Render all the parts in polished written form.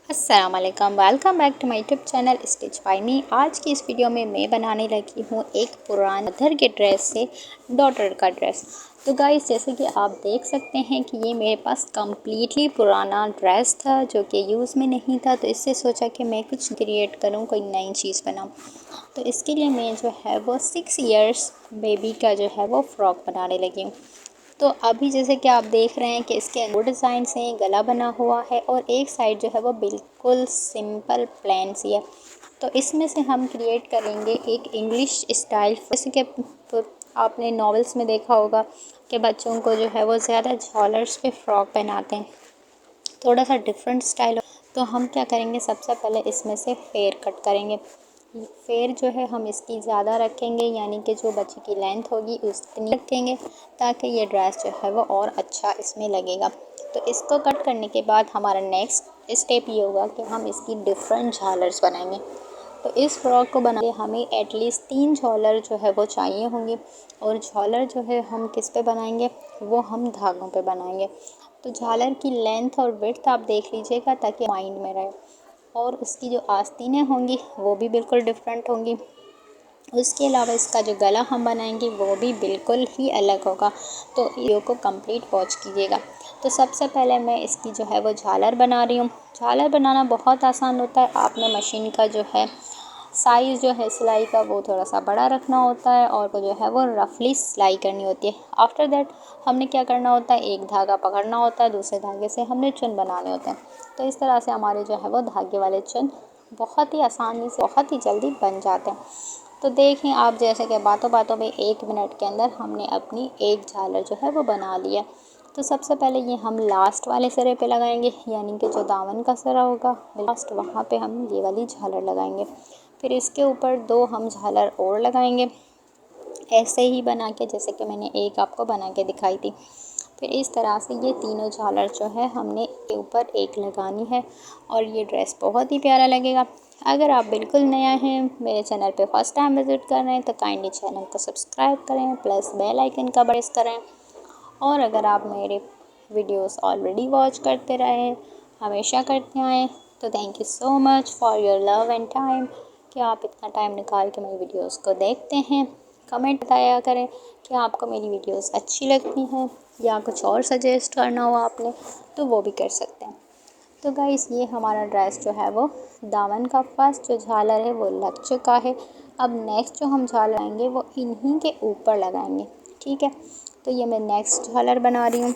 अस्सलाम वालेकुम, welcome back to my YouTube channel stitch by me. आज की इस वीडियो में मैं बनाने लगी हूँ एक पुराने मदर के ड्रेस से डॉटर का ड्रेस। तो गाइस, जैसे कि आप देख सकते हैं कि ये मेरे पास कम्प्लीटली पुराना ड्रेस था जो कि यूज़ में नहीं था। तो इससे सोचा कि मैं कुछ क्रिएट करूँ, कोई नई चीज़ बनाऊँ। तो इसके लिए मैं जो है वो 6 इयर्स बेबी का जो है वो फ़्रॉक बनाने लगी हूँ। तो अभी जैसे कि आप देख रहे हैं कि इसके दो डिज़ाइन से गला बना हुआ है और एक साइड जो है वो बिल्कुल सिंपल प्लेन सी है। तो इसमें से हम क्रिएट करेंगे एक इंग्लिश स्टाइल। जैसे कि आपने नॉवेल्स में देखा होगा कि बच्चों को जो है वो ज़्यादा झालर्स पे फ्रॉक पहनाते हैं, थोड़ा सा डिफरेंट स्टाइल। तो हम क्या करेंगे, सबसे पहले इसमें से फेयर कट करेंगे। फेयर जो है हम इसकी ज़्यादा रखेंगे, यानी कि जो बच्चे की लेंथ होगी उतनी रखेंगे ताकि ये ड्रेस जो है वो और अच्छा इसमें लगेगा। तो इसको कट करने के बाद हमारा नेक्स्ट स्टेप ये होगा कि हम इसकी डिफरेंट झालर्स बनाएंगे। तो इस फ्रॉक को बनाने हमें एटलीस्ट 3 झालर जो है वो चाहिए होंगी। और झालर जो है हम किस पे बनाएंगे, वो हम धागों पे बनाएंगे। तो झालर की लेंथ और विड्थ आप देख लीजिएगा ताकि माइंड में रहे। और उसकी जो आस्तीनें होंगी वो भी बिल्कुल डिफरेंट होंगी। उसके अलावा इसका जो गला हम बनाएंगे वो भी बिल्कुल ही अलग होगा। तो वीडियो को कंप्लीट वॉच कीजिएगा। तो सबसे पहले मैं इसकी जो है वो झालर बना रही हूँ। झालर बनाना बहुत आसान होता है। आपने मशीन का जो है साइज़ जो है सिलाई का वो थोड़ा सा बड़ा रखना होता है और वो जो है वो रफली सिलाई करनी होती है। आफ्टर दैट हमने क्या करना होता है, एक धागा पकड़ना होता है, दूसरे धागे से हमने चुन बनाने होते हैं। तो इस तरह से हमारे जो है वो धागे वाले चुन बहुत ही आसानी से बहुत ही जल्दी बन जाते हैं। तो देखें आप, जैसे कि बातों बातों में 1 मिनट के अंदर हमने अपनी एक झालर जो है वो बना लिया। तो सबसे पहले ये हम लास्ट वाले सिरे पे लगाएंगे, यानी कि जो दामन का सिरा होगा लास्ट, वहाँ पे हम ये वाली झालर लगाएंगे। फिर इसके ऊपर 2 हम झालर और लगाएंगे, ऐसे ही बना के जैसे कि मैंने एक आपको बना के दिखाई थी। फिर इस तरह से ये तीनों झालर जो है हमने के ऊपर एक लगानी है और ये ड्रेस बहुत ही प्यारा लगेगा। अगर आप बिल्कुल नया हैं, मेरे चैनल पे फर्स्ट टाइम विज़िट कर रहे हैं, तो काइंडली चैनल को सब्सक्राइब करें, प्लस बेल आइकन का प्रेस करें। और अगर आप मेरे वीडियोस ऑलरेडी वॉच करते रहे, हमेशा करते आए, तो thank you so much for your love and time कि आप इतना टाइम निकाल के मेरी वीडियोस को देखते हैं। कमेंट बताया करें कि आपको मेरी वीडियोस अच्छी लगती हैं या कुछ और सजेस्ट करना हो आपने, तो वो भी कर सकते हैं। तो गाइस, ये हमारा ड्रेस जो है वो दामन का फर्स्ट जो झालर है वो लग चुका है। अब नेक्स्ट जो हम झालर लगाएंगे वो इन्हीं के ऊपर लगाएंगे, ठीक है। तो ये मैं नेक्स्ट झालर बना रही हूँ।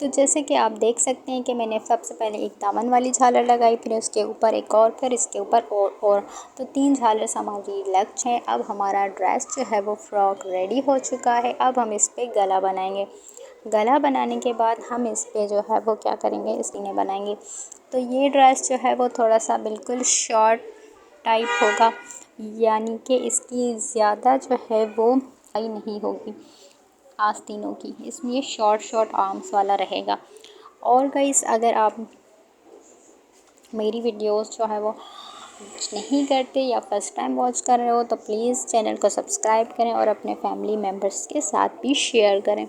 तो जैसे कि आप देख सकते हैं कि मैंने सबसे पहले एक दामन वाली झालर लगाई, फिर उसके ऊपर एक और, फिर इसके ऊपर और तो 3 झालर हमारी लग हैं। अब हमारा ड्रेस जो है वो फ्रॉक रेडी हो चुका है। अब हम इस पर गला बनाएंगे। गला बनाने के बाद हम इस पर जो है वो क्या करेंगे, इसने बनाएंगे। तो ये ड्रेस जो है वो थोड़ा सा बिल्कुल शॉर्ट टाइप होगा, यानी कि इसकी ज़्यादा जो है वो हाई नहीं होगी आस्तीनों की, इसमें ये शॉर्ट आर्म्स वाला रहेगा। और गाइस अगर आप मेरी वीडियोस जो है वो नहीं करते या फर्स्ट टाइम वॉच कर रहे हो तो प्लीज़ चैनल को सब्सक्राइब करें और अपने फैमिली मेम्बर्स के साथ भी शेयर करें।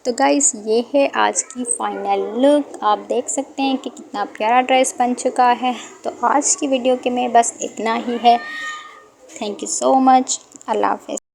तो गाइस ये है आज की फाइनल लुक। आप देख सकते हैं कि कितना प्यारा ड्रेस बन चुका है। तो आज की वीडियो के में बस इतना ही है। Thank you so much. अल्लाह हाफ़िज़।